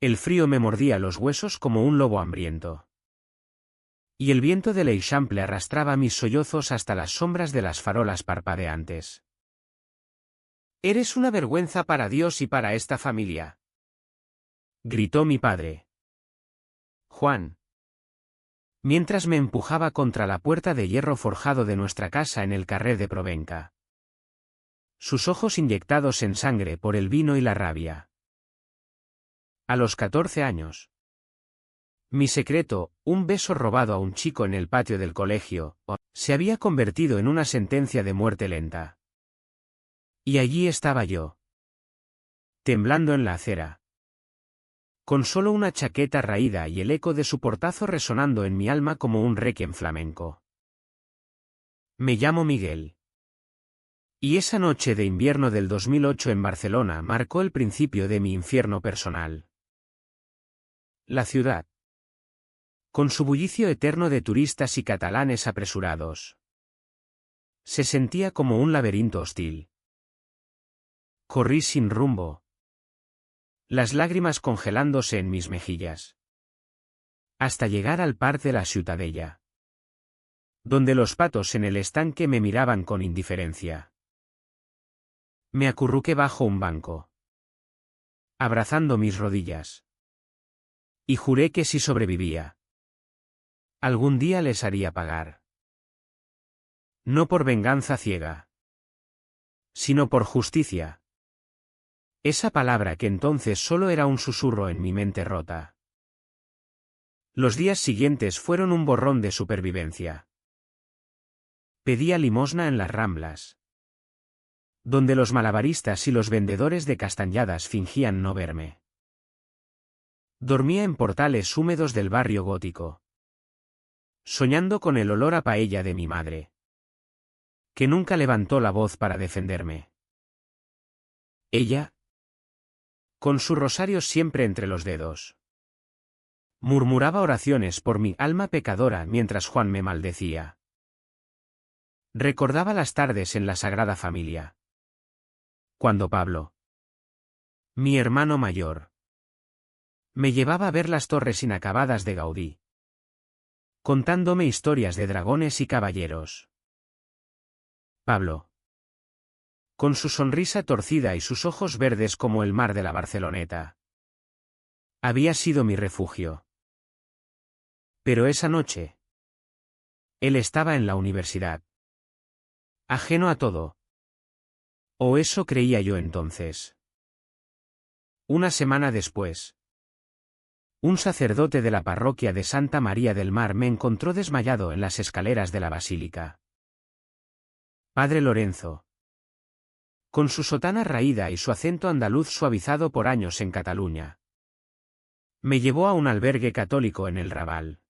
El frío me mordía los huesos como un lobo hambriento. Y el viento de l'Eixample arrastraba mis sollozos hasta las sombras de las farolas parpadeantes. «Eres una vergüenza para Dios y para esta familia», gritó mi padre. Juan. Mientras me empujaba contra la puerta de hierro forjado de nuestra casa en el carrer de Provenca. Sus ojos inyectados en sangre por el vino y la rabia. A los 14 años. Mi secreto, un beso robado a un chico en el patio del colegio, se había convertido en una sentencia de muerte lenta. Y allí estaba yo. Temblando en la acera. Con solo una chaqueta raída y el eco de su portazo resonando en mi alma como un requiem flamenco. Me llamo Miguel. Y esa noche de invierno del 2008 en Barcelona marcó el principio de mi infierno personal. La ciudad. Con su bullicio eterno de turistas y catalanes apresurados. Se sentía como un laberinto hostil. Corrí sin rumbo. Las lágrimas congelándose en mis mejillas. Hasta llegar al Parc de la Ciutadella. Donde los patos en el estanque me miraban con indiferencia. Me acurruqué bajo un banco. Abrazando mis rodillas. Y juré que si sobrevivía, algún día les haría pagar. No por venganza ciega, sino por justicia. Esa palabra que entonces solo era un susurro en mi mente rota. Los días siguientes fueron un borrón de supervivencia. Pedía limosna en las Ramblas, donde los malabaristas y los vendedores de castañadas fingían no verme. Dormía en portales húmedos del barrio gótico, soñando con el olor a paella de mi madre, que nunca levantó la voz para defenderme. Ella, con su rosario siempre entre los dedos, murmuraba oraciones por mi alma pecadora mientras Juan me maldecía. Recordaba las tardes en la Sagrada Familia, cuando Pablo, mi hermano mayor, me llevaba a ver las torres inacabadas de Gaudí, contándome historias de dragones y caballeros. Pablo, con su sonrisa torcida y sus ojos verdes como el mar de la Barceloneta, había sido mi refugio. Pero esa noche, él estaba en la universidad, ajeno a todo. O eso creía yo entonces. Una semana después, un sacerdote de la parroquia de Santa María del Mar me encontró desmayado en las escaleras de la basílica. Padre Lorenzo, con su sotana raída y su acento andaluz suavizado por años en Cataluña, me llevó a un albergue católico en el Raval.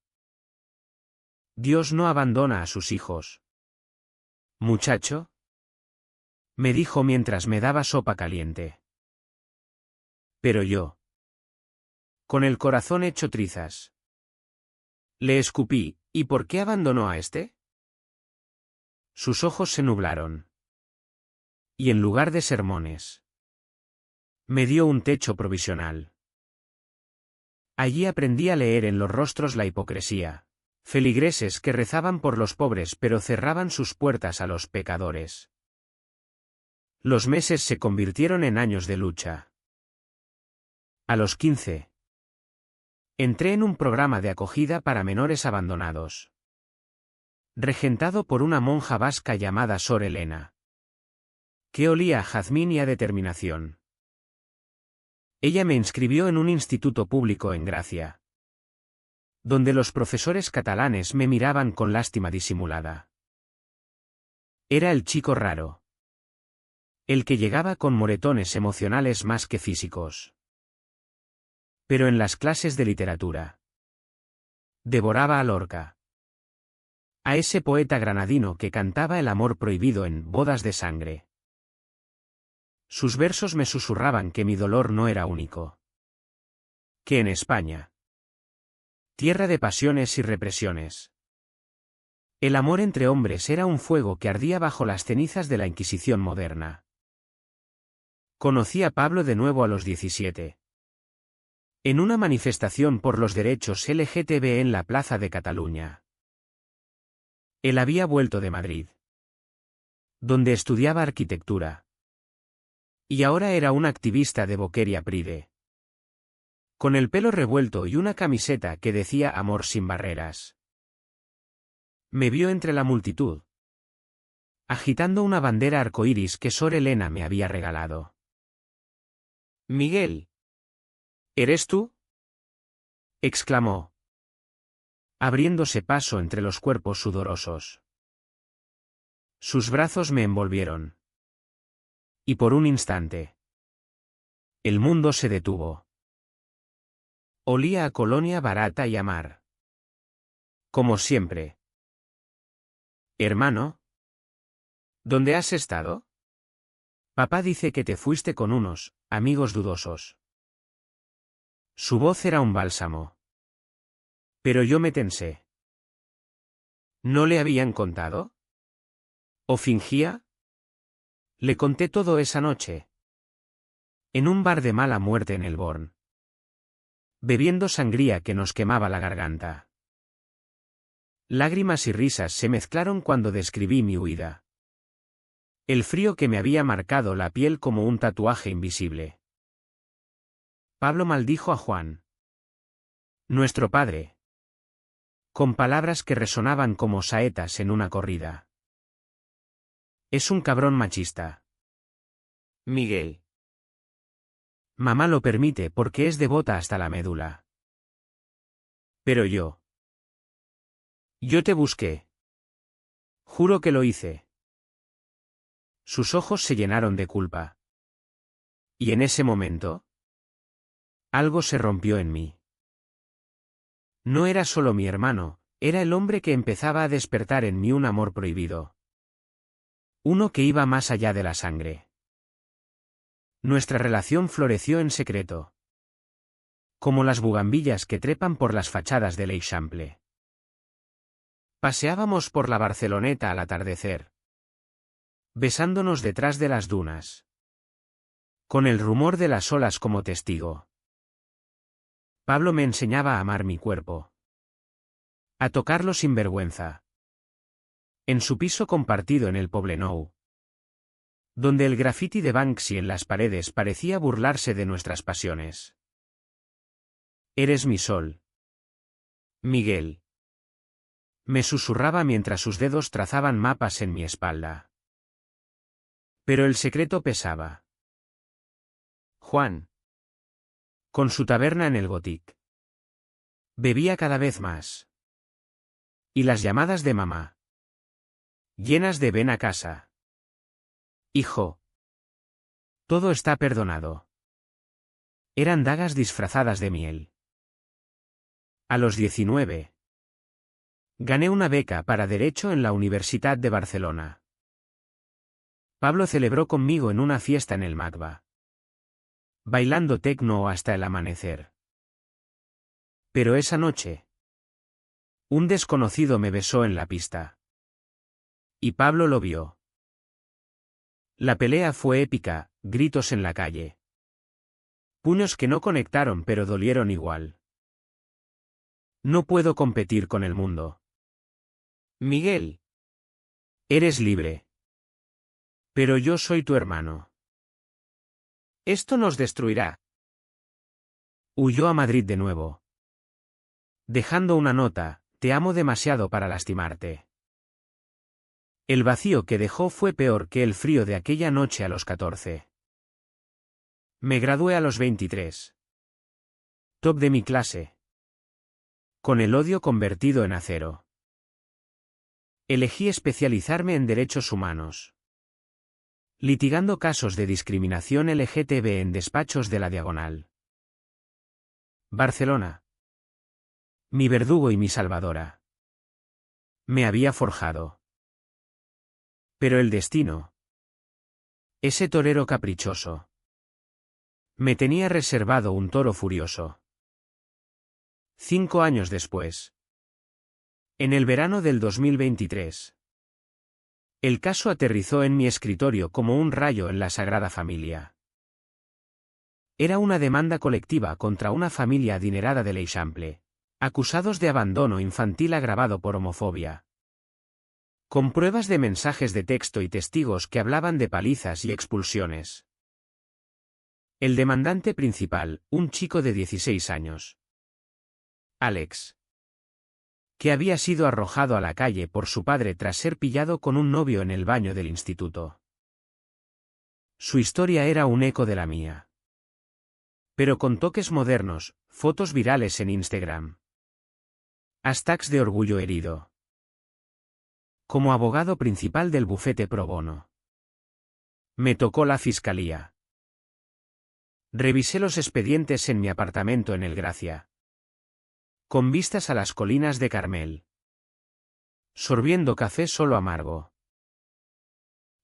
Dios no abandona a sus hijos. Muchacho, me dijo mientras me daba sopa caliente. Pero yo, con el corazón hecho trizas, le escupí, ¿y por qué abandonó a este? Sus ojos se nublaron. Y en lugar de sermones, me dio un techo provisional. Allí aprendí a leer en los rostros la hipocresía, feligreses que rezaban por los pobres pero cerraban sus puertas a los pecadores. Los meses se convirtieron en años de lucha. A los 15. Entré en un programa de acogida para menores abandonados, regentado por una monja vasca llamada Sor Elena, que olía a jazmín y a determinación. Ella me inscribió en un instituto público en Gracia, donde los profesores catalanes me miraban con lástima disimulada. Era el chico raro, el que llegaba con moretones emocionales más que físicos. Pero en las clases de literatura, devoraba a Lorca, a ese poeta granadino que cantaba el amor prohibido en Bodas de Sangre. Sus versos me susurraban que mi dolor no era único, que en España, tierra de pasiones y represiones, el amor entre hombres era un fuego que ardía bajo las cenizas de la Inquisición moderna. Conocí a Pablo de nuevo a los 17. En una manifestación por los derechos LGTB en la Plaza de Cataluña. Él había vuelto de Madrid, donde estudiaba arquitectura. Y ahora era un activista de Boqueria Pride. Con el pelo revuelto y una camiseta que decía Amor sin barreras. Me vio entre la multitud, agitando una bandera arcoíris que Sor Elena me había regalado. «Miguel, ¿eres tú?», exclamó, abriéndose paso entre los cuerpos sudorosos. Sus brazos me envolvieron. Y por un instante, el mundo se detuvo. Olía a colonia barata y a mar. Como siempre. «Hermano, ¿dónde has estado? Papá dice que te fuiste con unos amigos dudosos». Su voz era un bálsamo. Pero yo me tensé. ¿No le habían contado? ¿O fingía? Le conté todo esa noche. En un bar de mala muerte en el Born. Bebiendo sangría que nos quemaba la garganta. Lágrimas y risas se mezclaron cuando describí mi huida. El frío que me había marcado la piel como un tatuaje invisible. Pablo maldijo a Juan, nuestro padre, con palabras que resonaban como saetas en una corrida. Es un cabrón machista. Miguel. Mamá lo permite porque es devota hasta la médula. Pero yo te busqué. Juro que lo hice. Sus ojos se llenaron de culpa. Y en ese momento, algo se rompió en mí. No era solo mi hermano, era el hombre que empezaba a despertar en mí un amor prohibido. Uno que iba más allá de la sangre. Nuestra relación floreció en secreto. Como las bugambillas que trepan por las fachadas del Eixample. Paseábamos por la Barceloneta al atardecer. Besándonos detrás de las dunas. Con el rumor de las olas como testigo. Pablo me enseñaba a amar mi cuerpo. A tocarlo sin vergüenza. En su piso compartido en el Poblenou. Donde el graffiti de Banksy en las paredes parecía burlarse de nuestras pasiones. Eres mi sol. Miguel. Me susurraba mientras sus dedos trazaban mapas en mi espalda. Pero el secreto pesaba. Juan. Con su taberna en el Gothic. Bebía cada vez más. Y las llamadas de mamá. Llenas de ven a casa. Hijo. Todo está perdonado. Eran dagas disfrazadas de miel. A los 19. Gané una beca para Derecho en la Universidad de Barcelona. Pablo celebró conmigo en una fiesta en el Macba. Bailando tecno hasta el amanecer. Pero esa noche, un desconocido me besó en la pista. Y Pablo lo vio. La pelea fue épica, gritos en la calle. Puños que no conectaron pero dolieron igual. No puedo competir con el mundo. Miguel. Eres libre. Pero yo soy tu hermano. Esto nos destruirá. Huyó a Madrid de nuevo. Dejando una nota, te amo demasiado para lastimarte. El vacío que dejó fue peor que el frío de aquella noche a los 14. Me gradué a los 23. Top de mi clase. Con el odio convertido en acero. Elegí especializarme en derechos humanos. Litigando casos de discriminación LGTB en despachos de la Diagonal. Barcelona. Mi verdugo y mi salvadora. Me había forjado. Pero el destino. Ese torero caprichoso. Me tenía reservado un toro furioso. 5 años después. En el verano del 2023. El caso aterrizó en mi escritorio como un rayo en la Sagrada Familia. Era una demanda colectiva contra una familia adinerada de l'Eixample, acusados de abandono infantil agravado por homofobia. Con pruebas de mensajes de texto y testigos que hablaban de palizas y expulsiones. El demandante principal, un chico de 16 años. Alex. Que había sido arrojado a la calle por su padre tras ser pillado con un novio en el baño del instituto. Su historia era un eco de la mía. Pero con toques modernos, fotos virales en Instagram. Hashtags de orgullo herido. Como abogado principal del bufete pro bono. Me tocó la fiscalía. Revisé los expedientes en mi apartamento en El Gracia. Con vistas a las colinas de Carmel. Sorbiendo café solo amargo.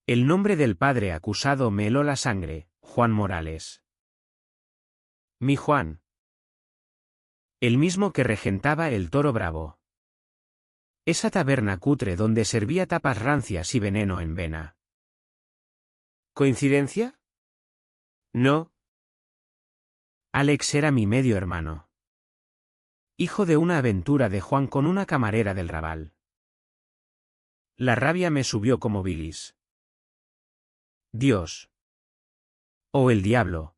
El nombre del padre acusado me heló la sangre, Juan Morales. Mi Juan. El mismo que regentaba el Toro Bravo. Esa taberna cutre donde servía tapas rancias y veneno en vena. ¿Coincidencia? No. Alex era mi medio hermano. Hijo de una aventura de Juan con una camarera del Raval. La rabia me subió como bilis. Dios. O el diablo.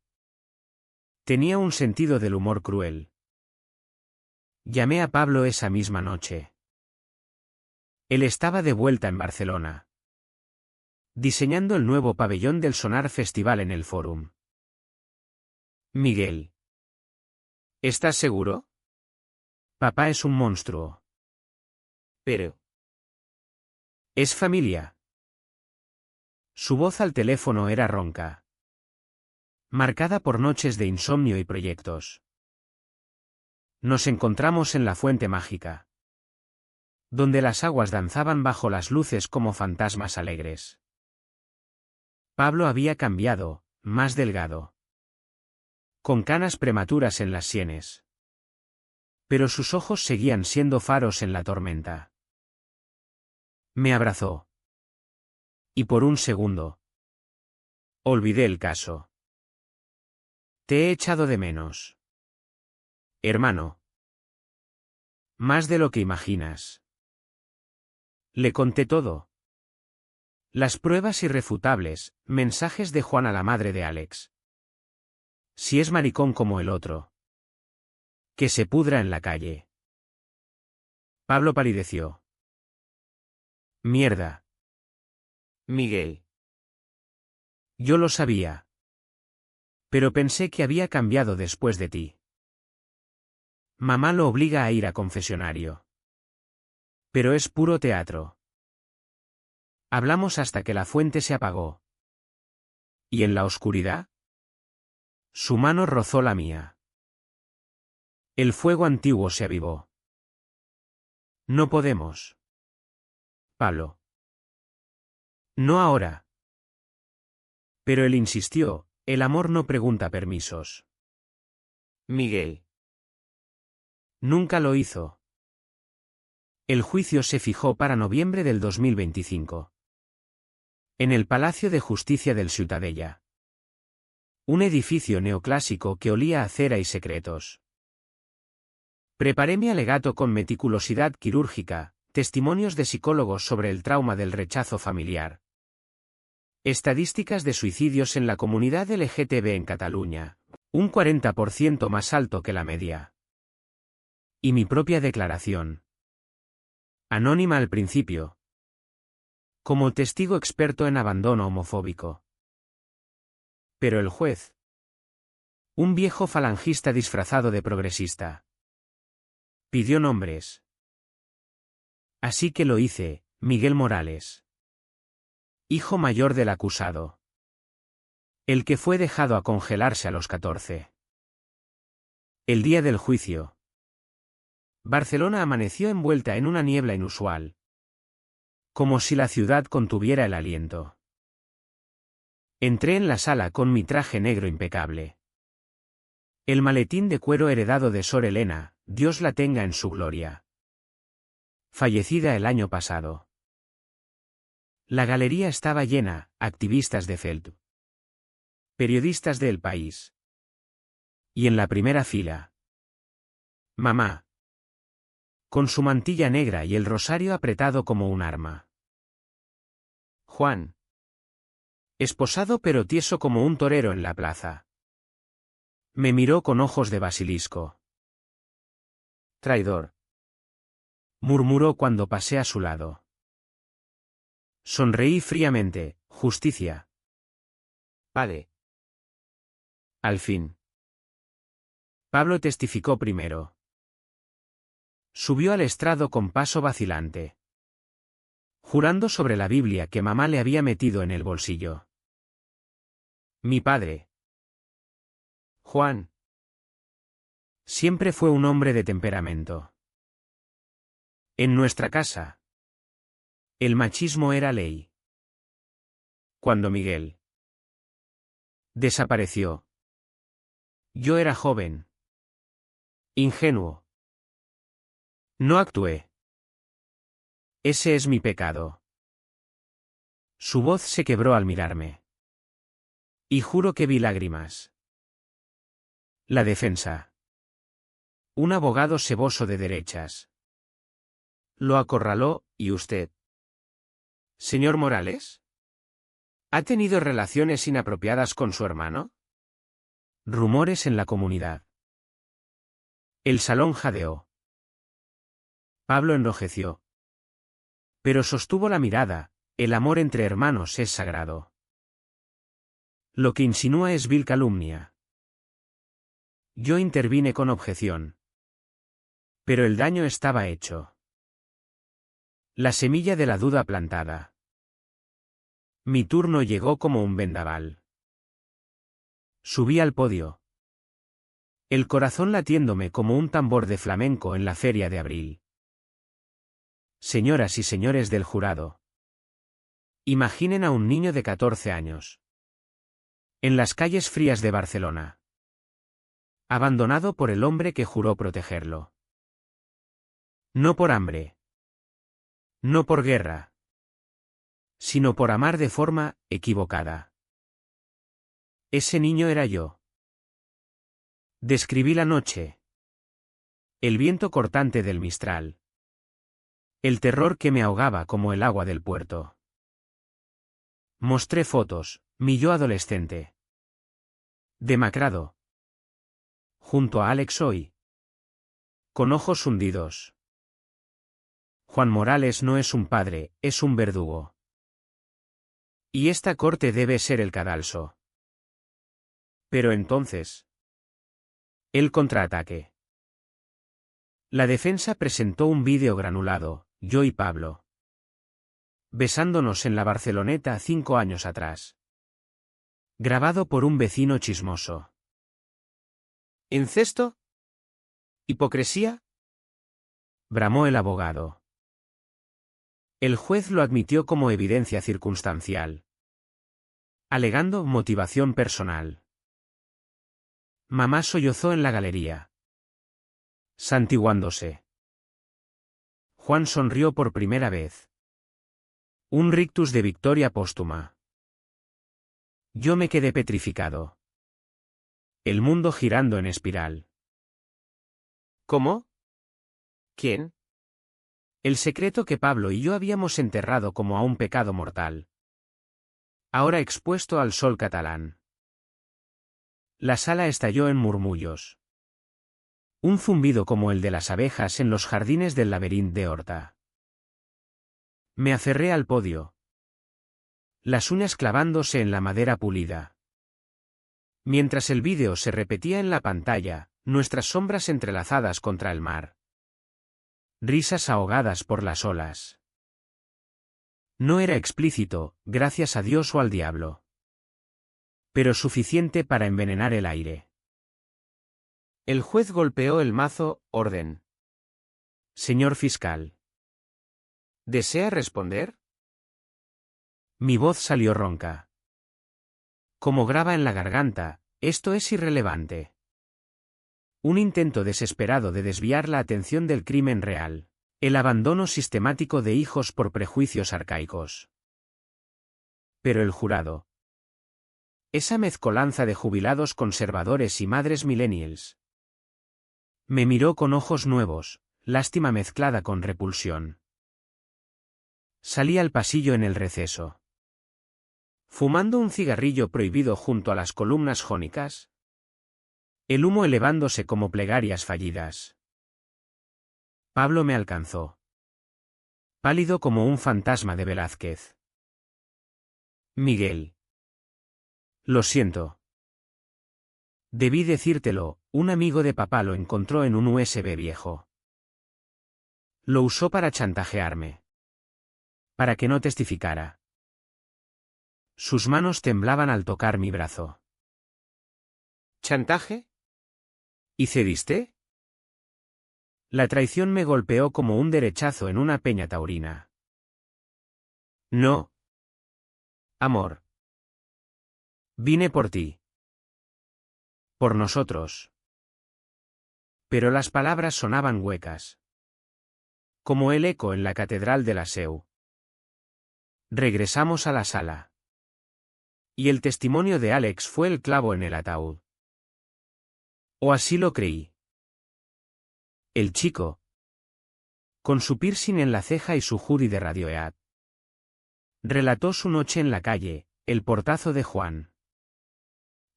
Tenía un sentido del humor cruel. Llamé a Pablo esa misma noche. Él estaba de vuelta en Barcelona. Diseñando el nuevo pabellón del Sonar Festival en el Fórum. Miguel. ¿Estás seguro? Papá es un monstruo. Pero. Es familia. Su voz al teléfono era ronca. Marcada por noches de insomnio y proyectos. Nos encontramos en la fuente mágica. Donde las aguas danzaban bajo las luces como fantasmas alegres. Pablo había cambiado, más delgado. Con canas prematuras en las sienes. Pero sus ojos seguían siendo faros en la tormenta. Me abrazó. Y por un segundo. Olvidé el caso. Te he echado de menos. Hermano. Más de lo que imaginas. Le conté todo. Las pruebas irrefutables, mensajes de Juan a la madre de Alex. Si es maricón como el otro. Que se pudra en la calle. Pablo palideció. Mierda. Miguel. Yo lo sabía. Pero pensé que había cambiado después de ti. Mamá lo obliga a ir a confesionario. Pero es puro teatro. Hablamos hasta que la fuente se apagó. ¿Y en la oscuridad? Su mano rozó la mía. El fuego antiguo se avivó. No podemos. Pablo. No ahora. Pero él insistió, el amor no pregunta permisos. Miguel. Nunca lo hizo. El juicio se fijó para noviembre del 2025. En el Palacio de Justicia del Ciutadella. Un edificio neoclásico que olía a cera y secretos. Preparé mi alegato con meticulosidad quirúrgica, testimonios de psicólogos sobre el trauma del rechazo familiar. Estadísticas de suicidios en la comunidad LGTB en Cataluña, un 40% más alto que la media. Y mi propia declaración. Anónima al principio. Como testigo experto en abandono homofóbico. Pero el juez. Un viejo falangista disfrazado de progresista. Pidió nombres. Así que lo hice, Miguel Morales. Hijo mayor del acusado. El que fue dejado a congelarse a los 14. El día del juicio. Barcelona amaneció envuelta en una niebla inusual. Como si la ciudad contuviera el aliento. Entré en la sala con mi traje negro impecable. El maletín de cuero heredado de Sor Elena, Dios la tenga en su gloria. Fallecida el año pasado. La galería estaba llena, activistas de Feld. Periodistas de El País. Y en la primera fila. Mamá. Con su mantilla negra y el rosario apretado como un arma. Juan. Esposado pero tieso como un torero en la plaza. Me miró con ojos de basilisco. Traidor. Murmuró cuando pasé a su lado. Sonreí fríamente. Justicia. Padre. Al fin. Pablo testificó primero. Subió al estrado con paso vacilante, jurando sobre la Biblia que mamá le había metido en el bolsillo. Mi padre, Juan, siempre fue un hombre de temperamento. En nuestra casa, el machismo era ley. Cuando Miguel desapareció, yo era joven, ingenuo. No actué. Ese es mi pecado. Su voz se quebró al mirarme. Y juro que vi lágrimas. La defensa. Un abogado seboso de derechas. Lo acorraló, ¿y usted? Señor Morales. ¿Ha tenido relaciones inapropiadas con su hermano? Rumores en la comunidad. El salón jadeó. Pablo enrojeció. Pero sostuvo la mirada, el amor entre hermanos es sagrado. Lo que insinúa es vil calumnia. Yo intervine con objeción. Pero el daño estaba hecho. La semilla de la duda plantada. Mi turno llegó como un vendaval. Subí al podio. El corazón latiéndome como un tambor de flamenco en la feria de abril. Señoras y señores del jurado. Imaginen a un niño de 14 años. En las calles frías de Barcelona. Abandonado por el hombre que juró protegerlo. No por hambre. No por guerra. Sino por amar de forma equivocada. Ese niño era yo. Describí la noche. El viento cortante del Mistral. El terror que me ahogaba como el agua del puerto. Mostré fotos, mi yo adolescente. Demacrado. Junto a Alex hoy. Con ojos hundidos. Juan Morales no es un padre, es un verdugo. Y esta corte debe ser el cadalso. Pero entonces. El contraataque. La defensa presentó un vídeo granulado, yo y Pablo. Besándonos en la Barceloneta 5 años atrás. Grabado por un vecino chismoso. ¿Incesto? ¿Hipocresía? Bramó el abogado. El juez lo admitió como evidencia circunstancial. Alegando motivación personal. Mamá sollozó en la galería. Santiguándose. Juan sonrió por primera vez. Un rictus de victoria póstuma. Yo me quedé petrificado. El mundo girando en espiral. ¿Cómo? ¿Quién? El secreto que Pablo y yo habíamos enterrado como a un pecado mortal. Ahora expuesto al sol catalán. La sala estalló en murmullos. Un zumbido como el de las abejas en los jardines del laberinto de Horta. Me aferré al podio. Las uñas clavándose en la madera pulida. Mientras el vídeo se repetía en la pantalla, nuestras sombras entrelazadas contra el mar. Risas ahogadas por las olas. No era explícito, gracias a Dios o al diablo. Pero suficiente para envenenar el aire. El juez golpeó el mazo, orden. Señor fiscal. ¿Desea responder? Mi voz salió ronca. Como grava en la garganta, esto es irrelevante. Un intento desesperado de desviar la atención del crimen real. El abandono sistemático de hijos por prejuicios arcaicos. Pero el jurado. Esa mezcolanza de jubilados conservadores y madres millennials. Me miró con ojos nuevos, lástima mezclada con repulsión. Salí al pasillo en el receso. Fumando un cigarrillo prohibido junto a las columnas jónicas. El humo elevándose como plegarias fallidas. Pablo me alcanzó. Pálido como un fantasma de Velázquez. Miguel. Lo siento. Debí decírtelo, un amigo de papá lo encontró en un USB viejo. Lo usó para chantajearme. Para que no testificara. Sus manos temblaban al tocar mi brazo. ¿Chantaje? ¿Y cediste? La traición me golpeó como un derechazo en una peña taurina. No. Amor. Vine por ti. Por nosotros. Pero las palabras sonaban huecas. Como el eco en la catedral de la Seu. Regresamos a la sala. Y el testimonio de Alex fue el clavo en el ataúd. O así lo creí. El chico. Con su piercing en la ceja y su hoodie de Radiohead. Relató su noche en la calle, el portazo de Juan.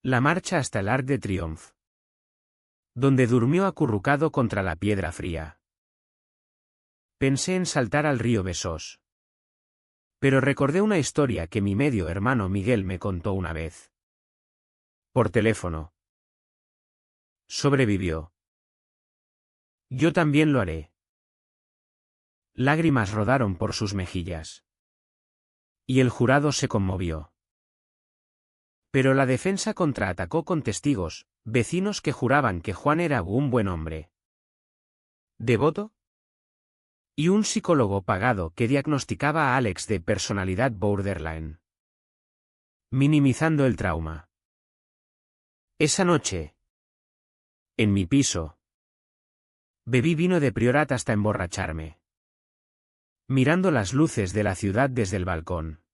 La marcha hasta el Arc de Triomphe. Donde durmió acurrucado contra la piedra fría. Pensé en saltar al río Besós. Pero recordé una historia que mi medio hermano Miguel me contó una vez. Por teléfono. Sobrevivió. Yo también lo haré. Lágrimas rodaron por sus mejillas. Y el jurado se conmovió. Pero la defensa contraatacó con testigos, vecinos que juraban que Juan era un buen hombre. ¿Devoto? Y un psicólogo pagado que diagnosticaba a Alex de personalidad borderline. Minimizando el trauma. Esa noche. En mi piso. Bebí vino de Priorat hasta emborracharme. Mirando las luces de la ciudad desde el balcón.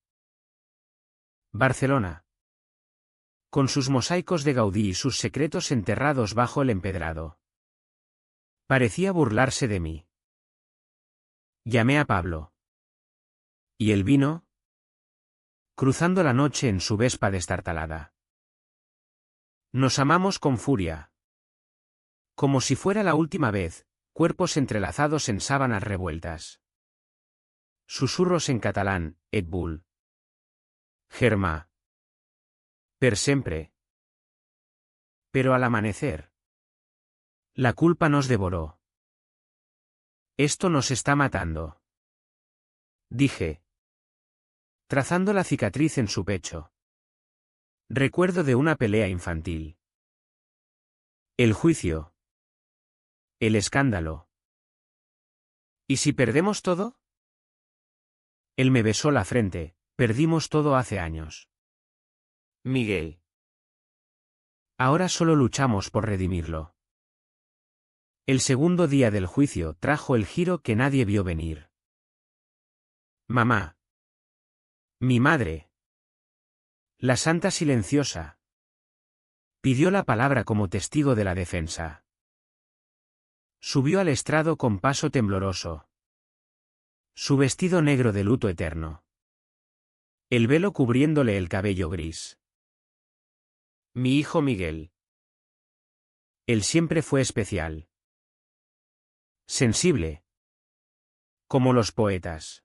Barcelona. Con sus mosaicos de Gaudí y sus secretos enterrados bajo el empedrado. Parecía burlarse de mí. Llamé a Pablo. ¿Y el vino? Cruzando la noche en su Vespa destartalada. Nos amamos con furia. Como si fuera la última vez, cuerpos entrelazados en sábanas revueltas. Susurros en catalán, et bull. Germà. Per sempre. Pero al amanecer. La culpa nos devoró. Esto nos está matando. Dije. Trazando la cicatriz en su pecho. Recuerdo de una pelea infantil. El juicio. El escándalo. ¿Y si perdemos todo? Él me besó la frente, perdimos todo hace años. Miguel. Ahora solo luchamos por redimirlo. El segundo día del juicio trajo el giro que nadie vio venir. Mamá. Mi madre. La santa silenciosa. Pidió la palabra como testigo de la defensa. Subió al estrado con paso tembloroso. Su vestido negro de luto eterno. El velo cubriéndole el cabello gris. Mi hijo Miguel. Él siempre fue especial. Sensible. Como los poetas.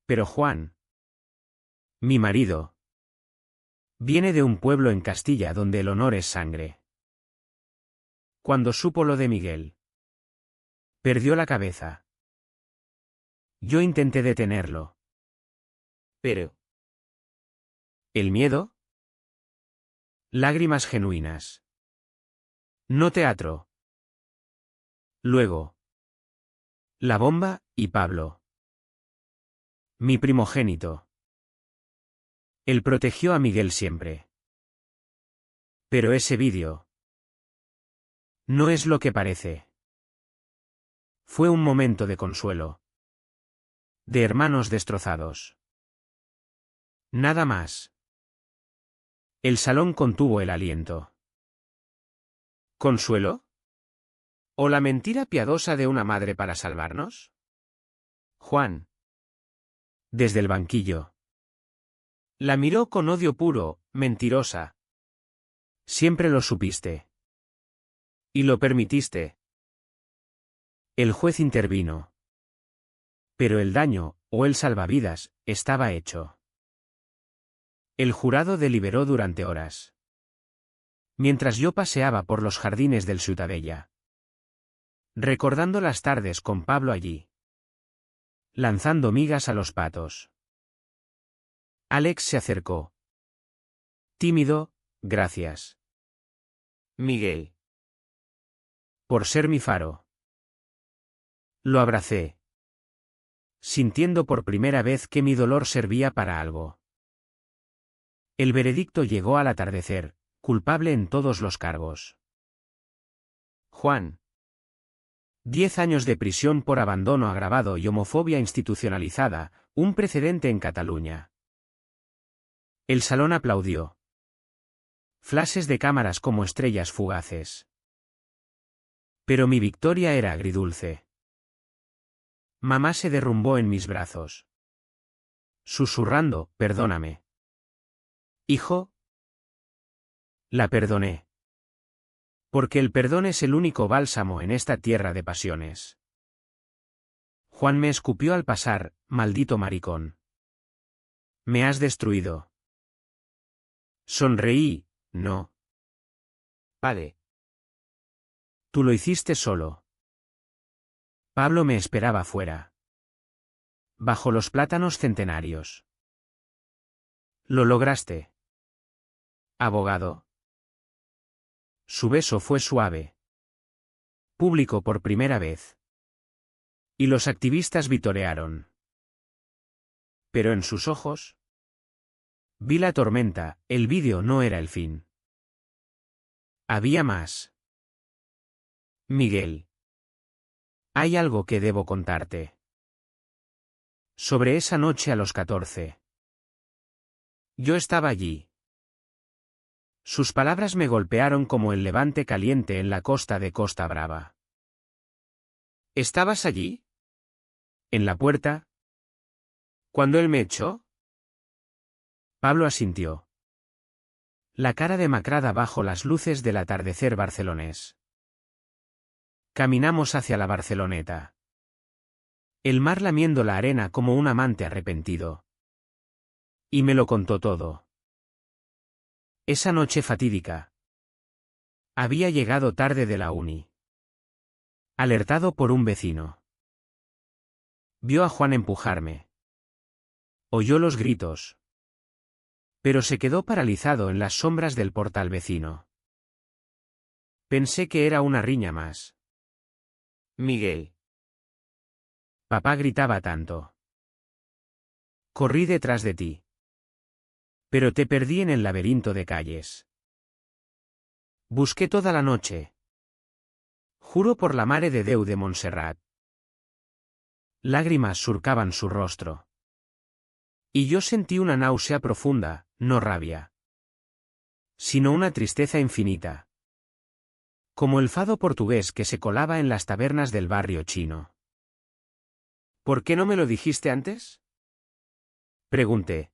Pero Juan. Mi marido. Viene de un pueblo en Castilla donde el honor es sangre. Cuando supo lo de Miguel. Perdió la cabeza. Yo intenté detenerlo. Pero. ¿El miedo? Lágrimas genuinas. No teatro. Luego. La bomba, y Pablo. Mi primogénito. Él protegió a Miguel siempre. Pero ese vídeo. No es lo que parece. Fue un momento de consuelo. De hermanos destrozados. Nada más. El salón contuvo el aliento. ¿Consuelo? ¿O la mentira piadosa de una madre para salvarnos? Juan. Desde el banquillo. La miró con odio puro, mentirosa. Siempre lo supiste. Y lo permitiste. El juez intervino. Pero el daño, o el salvavidas, estaba hecho. El jurado deliberó durante horas. Mientras yo paseaba por los jardines del Ciutadella. Recordando las tardes con Pablo allí. Lanzando migas a los patos. Alex se acercó. Tímido, gracias. Miguel. Por ser mi faro. Lo abracé. Sintiendo por primera vez que mi dolor servía para algo. El veredicto llegó al atardecer, culpable en todos los cargos. Juan. 10 años de prisión por abandono agravado y homofobia institucionalizada, un precedente en Cataluña. El salón aplaudió. Flashes de cámaras como estrellas fugaces. Pero mi victoria era agridulce. Mamá se derrumbó en mis brazos. Susurrando, perdóname. Hijo. La perdoné. Porque el perdón es el único bálsamo en esta tierra de pasiones. Juan me escupió al pasar, maldito maricón. Me has destruido. Sonreí, no. Padre. Tú lo hiciste solo. Pablo me esperaba fuera. Bajo los plátanos centenarios. Lo lograste. Abogado. Su beso fue suave. Público por primera vez. Y los activistas vitorearon. Pero en sus ojos. Vi la tormenta, el vídeo no era el fin. Había más. Miguel. Hay algo que debo contarte. Sobre esa noche a los 14. Yo estaba allí. Sus palabras me golpearon como el levante caliente en la costa de Costa Brava. ¿Estabas allí? ¿En la puerta? ¿Cuando él me echó? Pablo asintió. La cara demacrada bajo las luces del atardecer barcelonés. Caminamos hacia la Barceloneta. El mar lamiendo la arena como un amante arrepentido. Y me lo contó todo. Esa noche fatídica. Había llegado tarde de la uni. Alertado por un vecino. Vio a Juan empujarme. Oyó los gritos. Pero se quedó paralizado en las sombras del portal vecino. Pensé que era una riña más. Miguel. Papá gritaba tanto. Corrí detrás de ti. Pero te perdí en el laberinto de calles. Busqué toda la noche. Juro por la Mare de Déu de Montserrat. Lágrimas surcaban su rostro. Y yo sentí una náusea profunda, no rabia. Sino una tristeza infinita. Como el fado portugués que se colaba en las tabernas del barrio chino. ¿Por qué no me lo dijiste antes? Pregunté.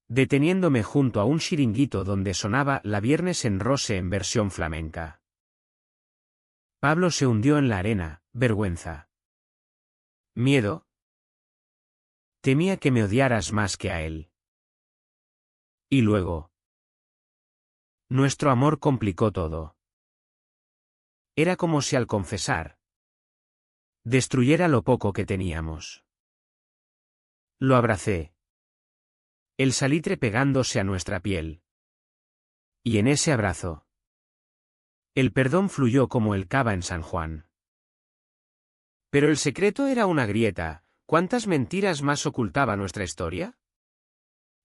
Deteniéndome junto a un chiringuito donde sonaba La Viernes en Rose en versión flamenca. Pablo se hundió en la arena, vergüenza. ¿Miedo? Temía que me odiaras más que a él. Y luego. Nuestro amor complicó todo. Era como si al confesar. Destruyera lo poco que teníamos. Lo abracé. El salitre pegándose a nuestra piel. Y en ese abrazo. El perdón fluyó como el cava en San Juan. Pero el secreto era una grieta. ¿Cuántas mentiras más ocultaba nuestra historia?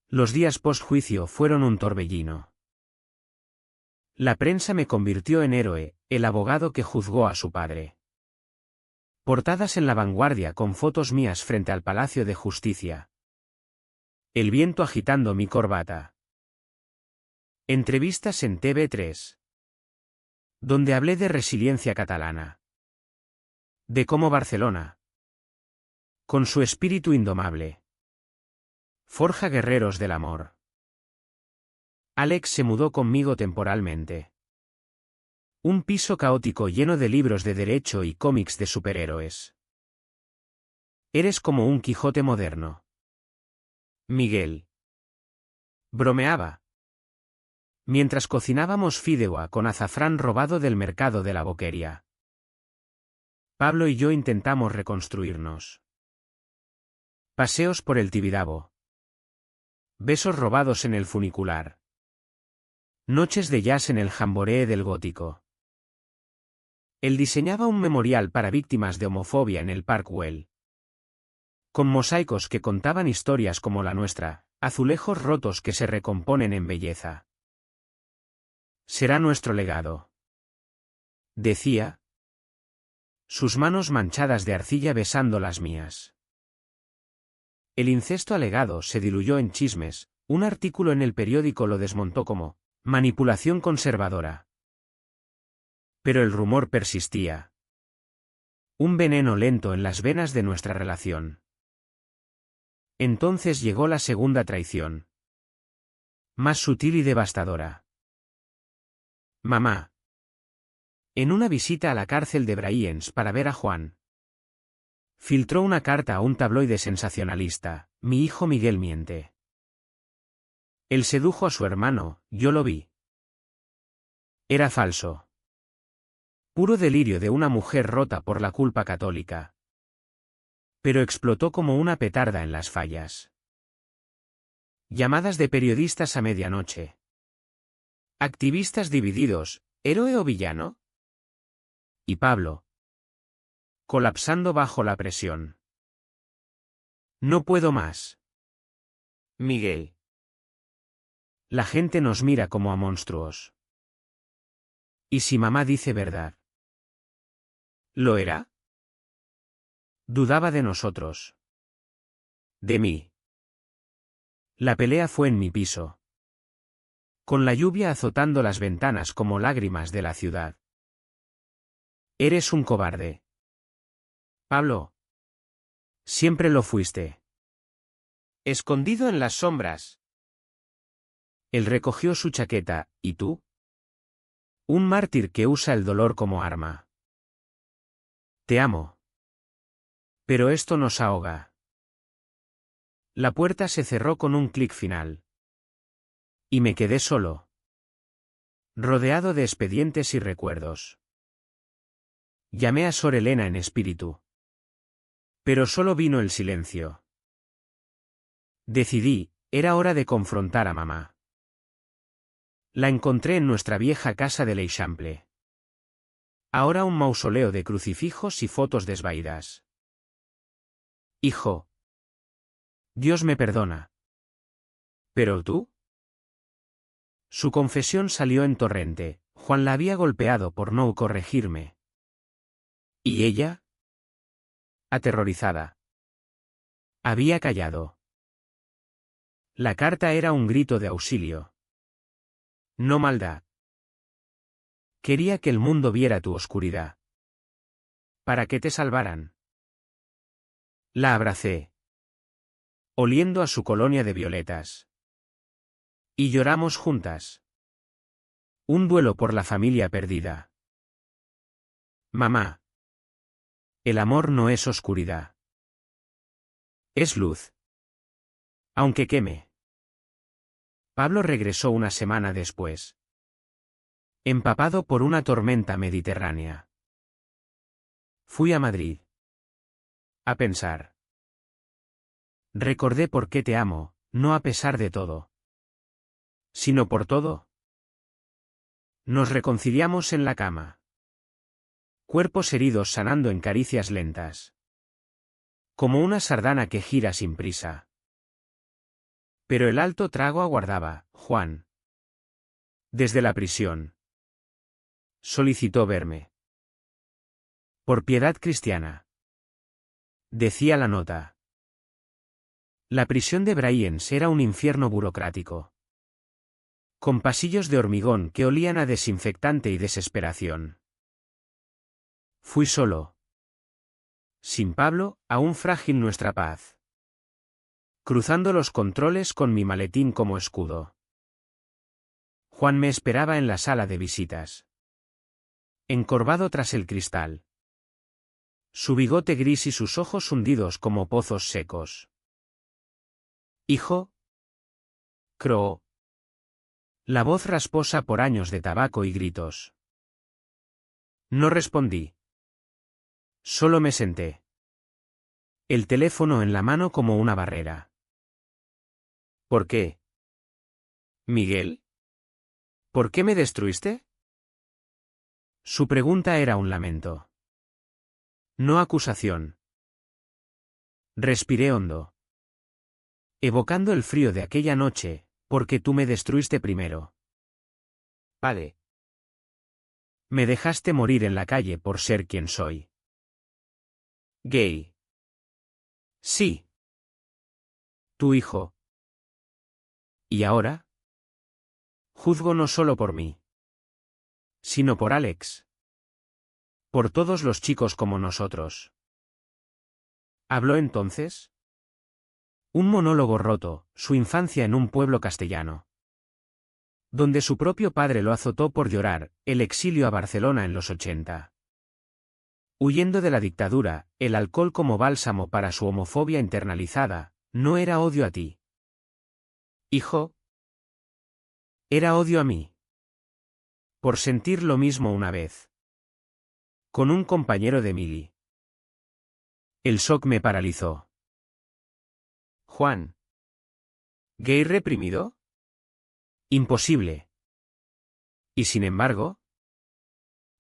Los días post-juicio fueron un torbellino. La prensa me convirtió en héroe, el abogado que juzgó a su padre. Portadas en La Vanguardia con fotos mías frente al Palacio de Justicia. El viento agitando mi corbata. Entrevistas en TV3. Donde hablé de resiliencia catalana. De cómo Barcelona, con su espíritu indomable, forja guerreros del amor. Alex se mudó conmigo temporalmente. Un piso caótico lleno de libros de derecho y cómics de superhéroes. Eres como un Quijote moderno. Miguel. Bromeaba. Mientras cocinábamos fideuá con azafrán robado del mercado de la Boqueria. Pablo y yo intentamos reconstruirnos. Paseos por el Tibidabo. Besos robados en el funicular. Noches de jazz en el Jamboree del Gótico. Él diseñaba un memorial para víctimas de homofobia en el Park Güell. Con mosaicos que contaban historias como la nuestra, azulejos rotos que se recomponen en belleza. Será nuestro legado. Decía. Sus manos manchadas de arcilla besando las mías. El incesto alegado se diluyó en chismes, un artículo en el periódico lo desmontó como manipulación conservadora. Pero el rumor persistía. Un veneno lento en las venas de nuestra relación. Entonces llegó la segunda traición. Más sutil y devastadora. Mamá. En una visita a la cárcel de Brians para ver a Juan. Filtró una carta a un tabloide sensacionalista: mi hijo Miguel miente. Él sedujo a su hermano, yo lo vi. Era falso. Puro delirio de una mujer rota por la culpa católica. Pero explotó como una petarda en las fallas. Llamadas de periodistas a medianoche. Activistas divididos, ¿héroe o villano? Y Pablo. Colapsando bajo la presión. No puedo más. Miguel. La gente nos mira como a monstruos. ¿Y si mamá dice verdad? ¿Lo era? Dudaba de nosotros. De mí. La pelea fue en mi piso. Con la lluvia azotando las ventanas como lágrimas de la ciudad. Eres un cobarde. Pablo. Siempre lo fuiste. Escondido en las sombras. Él recogió su chaqueta, ¿y tú? Un mártir que usa el dolor como arma. Te amo. Pero esto nos ahoga. La puerta se cerró con un clic final. Y me quedé solo. Rodeado de expedientes y recuerdos. Llamé a Sor Elena en espíritu. Pero solo vino el silencio. Decidí, era hora de confrontar a mamá. La encontré en nuestra vieja casa de l'Eixample. Ahora un mausoleo de crucifijos y fotos desvaídas. Hijo. Dios me perdona. ¿Pero tú? Su confesión salió en torrente. Juan la había golpeado por no corregirme. ¿Y ella? Aterrorizada. Había callado. La carta era un grito de auxilio. No maldad. Quería que el mundo viera tu oscuridad. Para que te salvaran. La abracé. Oliendo a su colonia de violetas. Y lloramos juntas. Un duelo por la familia perdida. Mamá. El amor no es oscuridad. Es luz. Aunque queme. Pablo regresó una semana después. Empapado por una tormenta mediterránea. Fui a Madrid. A pensar. Recordé por qué te amo, no a pesar de todo. Sino por todo. Nos reconciliamos en la cama. Cuerpos heridos sanando en caricias lentas. Como una sardana que gira sin prisa. Pero el alto trago aguardaba, Juan. Desde la prisión. Solicitó verme. Por piedad cristiana. Decía la nota. La prisión de Brians era un infierno burocrático. con pasillos de hormigón que olían a desinfectante y desesperación. Fui solo. Sin Pablo, aún frágil nuestra paz. Cruzando los controles con mi maletín como escudo. Juan me esperaba en la sala de visitas. Encorvado tras el cristal. Su bigote gris y sus ojos hundidos como pozos secos. «Hijo», croó. La voz rasposa por años de tabaco y gritos. No respondí. Solo me senté. El teléfono en la mano como una barrera. ¿Por qué? Miguel. ¿Por qué me destruiste? Su pregunta era un lamento. No acusación. Respiré hondo. Evocando el frío de aquella noche, porque tú me destruiste primero. Padre. Me dejaste morir en la calle por ser quien soy. Gay. Sí. Tu hijo. ¿Y ahora? Juzgo no solo por mí, sino por Alex. Por todos los chicos como nosotros. ¿Habló entonces? Un monólogo roto, su infancia en un pueblo castellano. Donde su propio padre lo azotó por llorar, el exilio a Barcelona en los 80. Huyendo de la dictadura, el alcohol como bálsamo para su homofobia internalizada, no era odio a ti. Hijo. Era odio a mí. Por sentir lo mismo una vez. Con un compañero de mili. El shock me paralizó. Juan. ¿Gay reprimido? Imposible. Y sin embargo,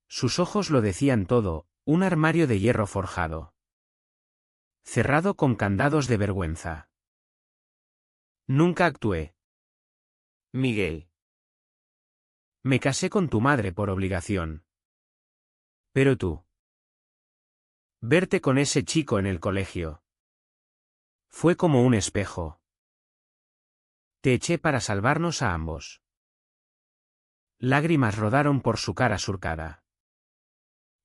sus ojos lo decían todo, un armario de hierro forjado. Cerrado con candados de vergüenza. Nunca actué. Miguel. Me casé con tu madre por obligación. Pero tú. Verte con ese chico en el colegio. Fue como un espejo. Te eché para salvarnos a ambos. Lágrimas rodaron por su cara surcada.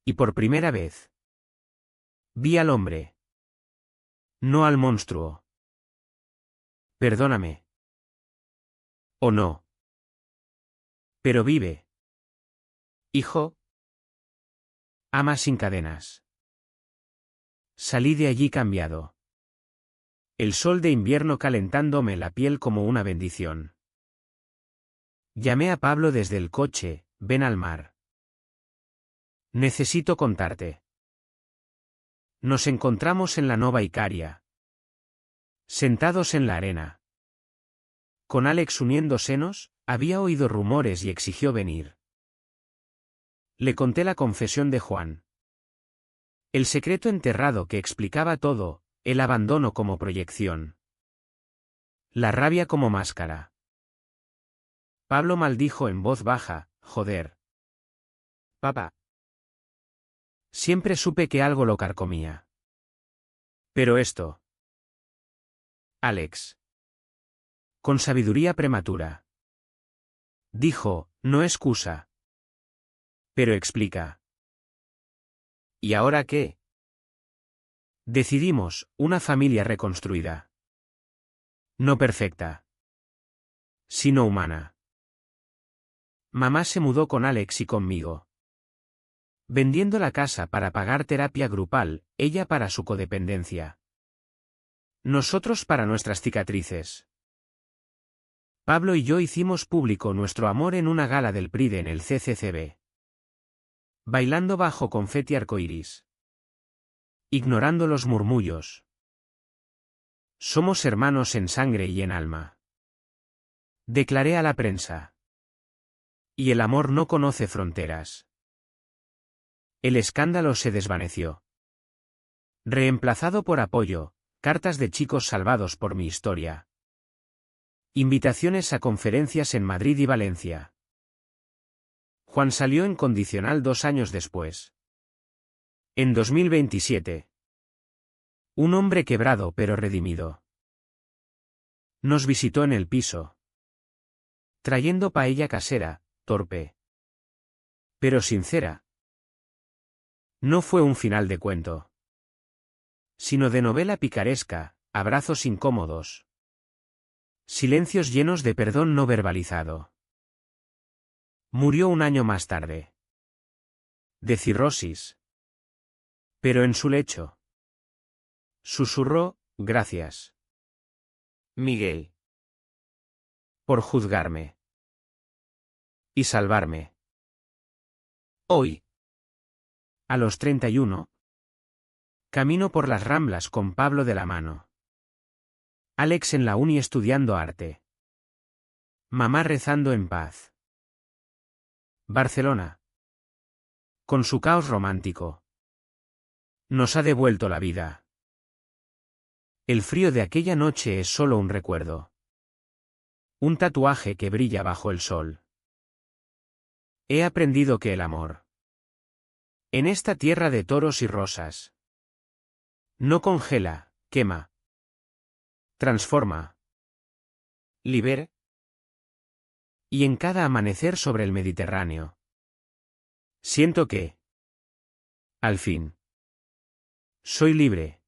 Y por primera vez. Vi al hombre. No al monstruo. Perdóname. ¿O no? Pero vive. Hijo. Ama sin cadenas. Salí de allí cambiado. El sol de invierno calentándome la piel como una bendición. Llamé a Pablo desde el coche, ven al mar. Necesito contarte. Nos encontramos en la Nova Icaria. Sentados en la arena. Con Alex uniendo senos, había oído rumores y exigió venir. Le conté la confesión de Juan. El secreto enterrado que explicaba todo, el abandono como proyección. La rabia como máscara. Pablo maldijo en voz baja, joder. Papá. Siempre supe que algo lo carcomía. Pero esto. Alex. Con sabiduría prematura. Dijo, no excusa. Pero explica. ¿Y ahora qué? Decidimos, una familia reconstruida. No perfecta. Sino humana. Mamá se mudó con Alex y conmigo. Vendiendo la casa para pagar terapia grupal, ella para su codependencia. Nosotros para nuestras cicatrices. Pablo y yo hicimos público nuestro amor en una gala del Pride en el CCCB. Bailando bajo confeti arcoíris. Ignorando los murmullos. Somos hermanos en sangre y en alma. Declaré a la prensa. Y el amor no conoce fronteras. El escándalo se desvaneció. Reemplazado por apoyo, cartas de chicos salvados por mi historia. Invitaciones a conferencias en Madrid y Valencia. Juan salió en condicional 2 años después. En 2027. Un hombre quebrado pero redimido. Nos visitó en el piso. trayendo paella casera, torpe, pero sincera. No fue un final de cuento, sino de novela picaresca, abrazos incómodos, silencios llenos de perdón no verbalizado. Murió un año más tarde, de cirrosis. Pero en su lecho susurró: gracias, Miguel, por juzgarme y salvarme. Hoy, a los 31, camino por las Ramblas con Pablo de la mano. Alex en la uni estudiando arte. Mamá rezando en paz. Barcelona, con su caos romántico, nos ha devuelto la vida. El frío de aquella noche es solo un recuerdo. Un tatuaje que brilla bajo el sol. He aprendido que el amor, en esta tierra de toros y rosas, no congela, quema, transforma, libera. Y en cada amanecer sobre el Mediterráneo, siento que, al fin, soy libre.